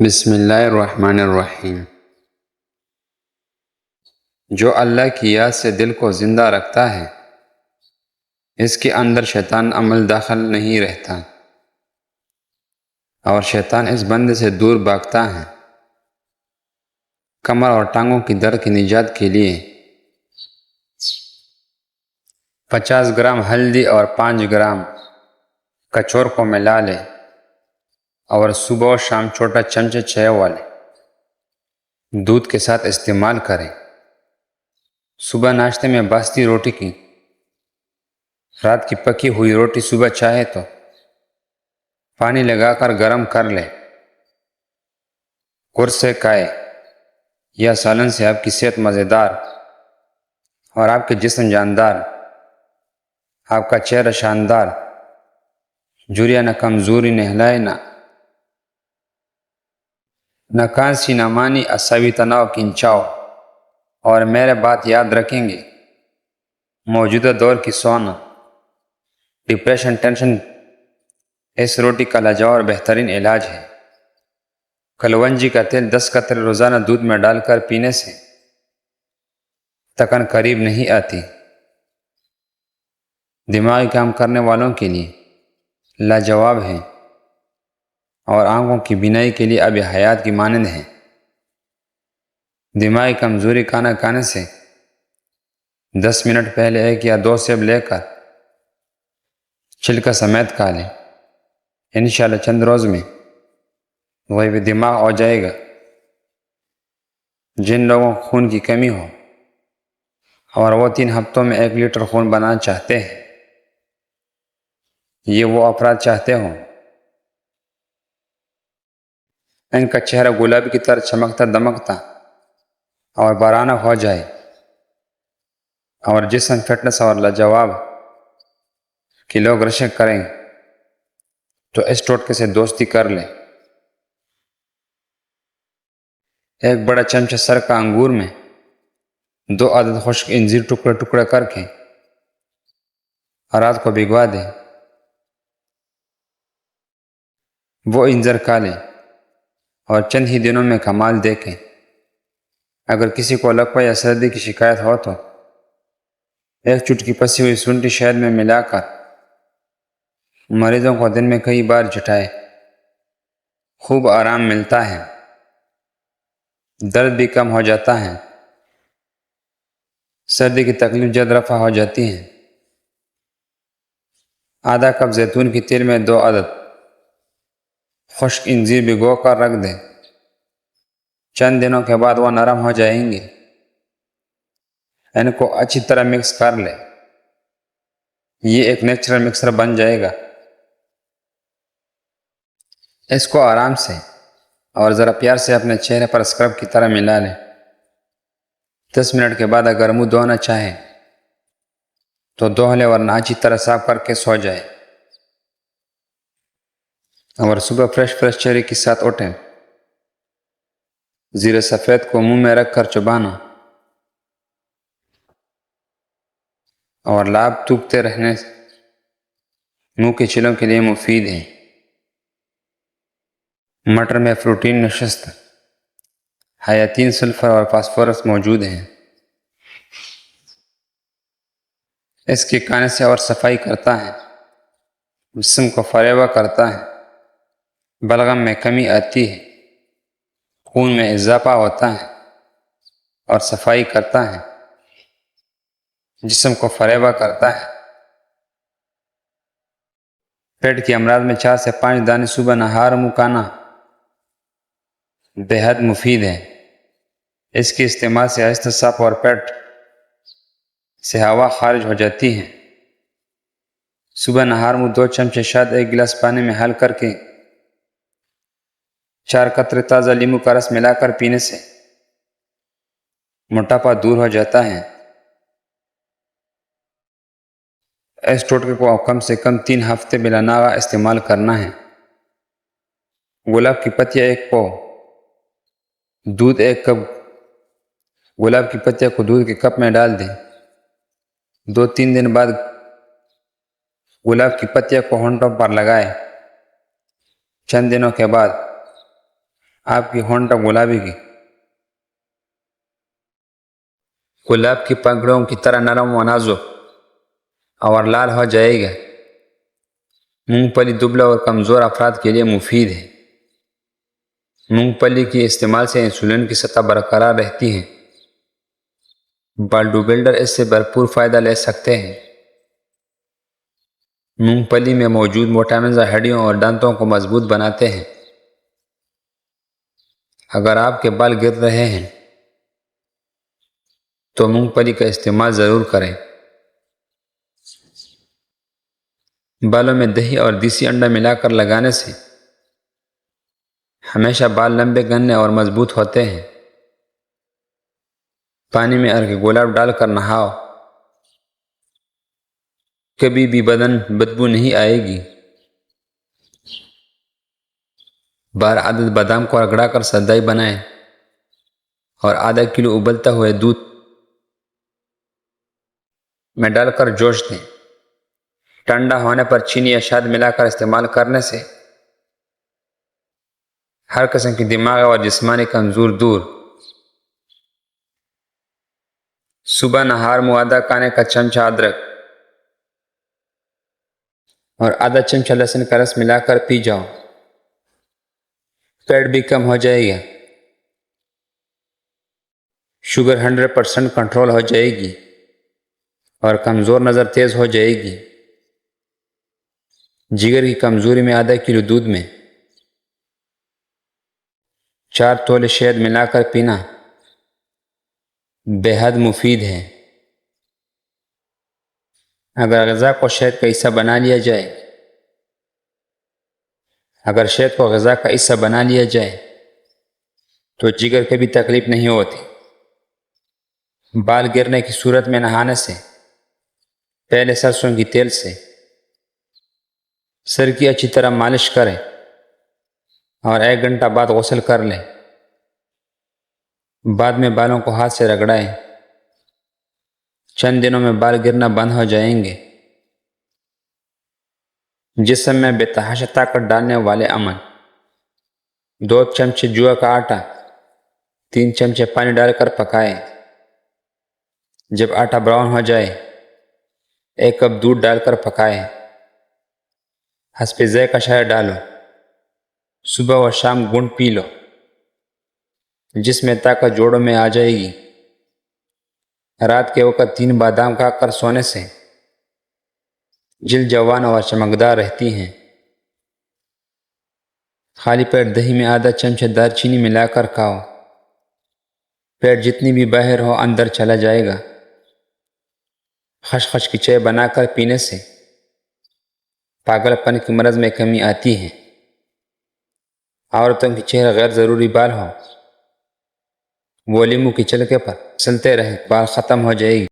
بسم اللہ الرحمن الرحیم۔ جو اللہ کی یاد سے دل کو زندہ رکھتا ہے، اس کے اندر شیطان عمل داخل نہیں رہتا، اور شیطان اس بندے سے دور بھاگتا ہے۔ کمر اور ٹانگوں کی درد کی نجات کے لیے 50 گرام ہلدی اور 5 گرام کچور کو ملا لے، اور صبح و شام چھوٹا چمچہ چائے والے دودھ کے ساتھ استعمال کریں۔ صبح ناشتے میں باستی روٹی کی، رات کی پکی ہوئی روٹی صبح چاہے تو پانی لگا کر گرم کر لے، قرص سے کھائے۔ یا سالن سے آپ کی صحت مزیدار اور آپ کے جسم جاندار، آپ کا چہرہ شاندار، جھریہ نہ کمزوری نہ ہلائے نہ کانسی نہ مانی عصبی تناؤ کھنچاؤ۔ اور میرے بات یاد رکھیں گے، موجودہ دور کی سونا، ڈپریشن، ٹینشن اس روٹی کا لاجواب اور بہترین علاج ہے۔ کلونجی کا تیل 10 قطرے روزانہ دودھ میں ڈال کر پینے سے تکن قریب نہیں آتی۔ دماغی کام کرنے والوں کے لیے لاجواب ہے، اور آنکھوں کی بینائی کے لیے اب حیات کی مانند ہے۔ دماغی کمزوری کھانا کھانے سے 10 منٹ پہلے 1 یا 2 سیب لے کر چھلکا سمیت کھا لیں۔ انشاءاللہ چند روز میں وہی بھی دماغ ہو جائے گا۔ جن لوگوں کو خون کی کمی ہو اور وہ 3 ہفتوں میں 1 لیٹر خون بنانا چاہتے ہیں، یہ وہ افراد چاہتے ہوں ان کا چہرہ گلابی کی طرح چمکتا دمکتا اور بارانہ ہو جائے، اور جسم فٹنس اور لاجواب کہ لوگ رشک کریں، تو اس ٹوٹکے سے دوستی کر لیں۔ 1 بڑا چمچہ سر کا انگور میں 2 عدد خشک انجیر ٹکڑے ٹکڑے کر کے رات کو بھگوا دیں۔ وہ انجیر کھا لیں اور چند ہی دنوں میں کمال دیکھیں۔ اگر کسی کو لقوہ یا سردی کی شکایت ہو تو 1 چٹکی پسی ہوئی سنٹی شہد میں ملا کر مریضوں کو دن میں کئی بار چٹائے، خوب آرام ملتا ہے، درد بھی کم ہو جاتا ہے، سردی کی تکلیف جلد رفع ہو جاتی ہے۔ آدھا کپ زیتون کے تیل میں 2 عدد خشک انجیر بھگو کر رکھ دیں۔ چند دنوں کے بعد وہ نرم ہو جائیں گے۔ ان کو اچھی طرح مکس کر لیں، یہ ایک نیچرل مکسر بن جائے گا۔ اس کو آرام سے اور ذرا پیار سے اپنے چہرے پر اسکرب کی طرح ملا لیں۔ 10 منٹ کے بعد اگر منہ دھونا چاہیں تو دھو لیں، ورنہ اچھی طرح صاف کر کے سو جائے۔ اور صبح فریش چہرے کے ساتھ اٹھیں۔ زیر سفید کو منہ میں رکھ کر چبانا اور لعاب تھوکتے رہنے منہ کے چھلوں کے لیے مفید ہے۔ مٹر میں پروٹین نشست، حیاتین، سلفر اور فاسفورس موجود ہیں۔ اس کے کھانے سے اور صفائی کرتا ہے، جسم کو فریبہ کرتا ہے، بلغم میں کمی آتی ہے، خون میں اضافہ ہوتا ہے اور صفائی کرتا ہے، جسم کو فریبہ کرتا ہے۔ پیٹ کے امراض میں 4 سے 5 دانے صبح نہار منہ کھانا بے حد مفید ہے۔ اس کے استعمال سے آہستہ صاف اور پیٹ سے ہوا خارج ہو جاتی ہے۔ صبح نہار منہ 2 چمچے شہد 1 گلاس پانی میں حل کر کے 4 قطرے تازہ لیموں کا رس ملا کر پینے سے موٹاپا دور ہو جاتا ہے۔ اس ٹوٹکے کو کم سے کم 3 ہفتے بلا ناغہ استعمال کرنا ہے۔ گلاب کی پتیاں 1 پو، دودھ 1 کپ۔ گلاب کی پتیاں کو دودھ کے کپ میں ڈال دیں۔ 2-3 دن بعد گلاب کی پتیاں کو ہونٹوں پر لگائیں۔ چند دنوں کے بعد آپ کی ہونٹ گلابی کی گلاب کی پگڑوں کی طرح نرم و نازک اور لال ہو جائے گا۔ مونگ پھلی دبلا اور کمزور افراد کے لیے مفید ہے۔ مونگ پھلی کے استعمال سے انسولین کی سطح برقرار رہتی ہے۔ باڈی بلڈر اس سے بھرپور فائدہ لے سکتے ہیں۔ مونگ پھلی میں موجود وٹامنز ہڈیوں اور دانتوں کو مضبوط بناتے ہیں۔ اگر آپ کے بال گر رہے ہیں تو مونگ پھلی کا استعمال ضرور کریں۔ بالوں میں دہی اور دیسی انڈا ملا کر لگانے سے ہمیشہ بال لمبے گھنے اور مضبوط ہوتے ہیں۔ پانی میں ارگ گلاب ڈال کر نہاؤ، کبھی بھی بدن بدبو نہیں آئے گی۔ بار عدد بادام کو رگڑا کر سدائی بنائیں اور آدھا کلو ابلتا ہوئے دودھ میں ڈال کر جوش دیں۔ ٹھنڈا ہونے پر چینی یا شہد ملا کر استعمال کرنے سے ہر قسم کی دماغی اور جسمانی کمزور دور۔ صبح نہار میں آدھا کھانے کا چمچہ ادرک اور آدھا چمچہ لہسن کا رس ملا کر پی جاؤ، پیٹ بھی کم ہو جائے گا۔ شوگر 100% کنٹرول ہو جائے گی اور کمزور نظر تیز ہو جائے گی۔ جگر کی کمزوری میں آدھا کلو دودھ میں 4 تولے شہد ملا کر پینا بے حد مفید ہے۔ اگر غذا کو شہد کا حصہ بنا لیا جائے تو جگر کی بھی تکلیف نہیں ہوتی۔ بال گرنے کی صورت میں نہانے سے پہلے سرسوں کی تیل سے سر کی اچھی طرح مالش کریں اور 1 گھنٹہ بعد غسل کر لیں۔ بعد میں بالوں کو ہاتھ سے رگڑائیں، چند دنوں میں بال گرنا بند ہو جائیں گے۔ جسم میں بے تحاشا طاقت ڈالنے والے عمل: 2 چمچے جوا کا آٹا 3 چمچے پانی ڈال کر پکائیں۔ جب آٹا براؤن ہو جائے 1 کپ دودھ ڈال کر پکائیں۔ حسب ذائقہ شہد ڈالو۔ صبح و شام گھونٹ پی لو، جس میں طاقت جوڑوں میں آ جائے گی۔ رات کے وقت 3 بادام کھا کر سونے سے جلد جوان اور چمکدار رہتی ہیں۔ خالی پیٹ دہی میں آدھا چمچہ دار چینی ملا کر کھاؤ، پیٹ جتنی بھی باہر ہو اندر چلا جائے گا۔ خشخش کی چائے بنا کر پینے سے پاگل پن کی مرض میں کمی آتی ہے۔ عورتوں کی چہرہ غیر ضروری بال ہو وہ لیمو کی چلکے پر چلتے رہیں، بال ختم ہو جائے گی۔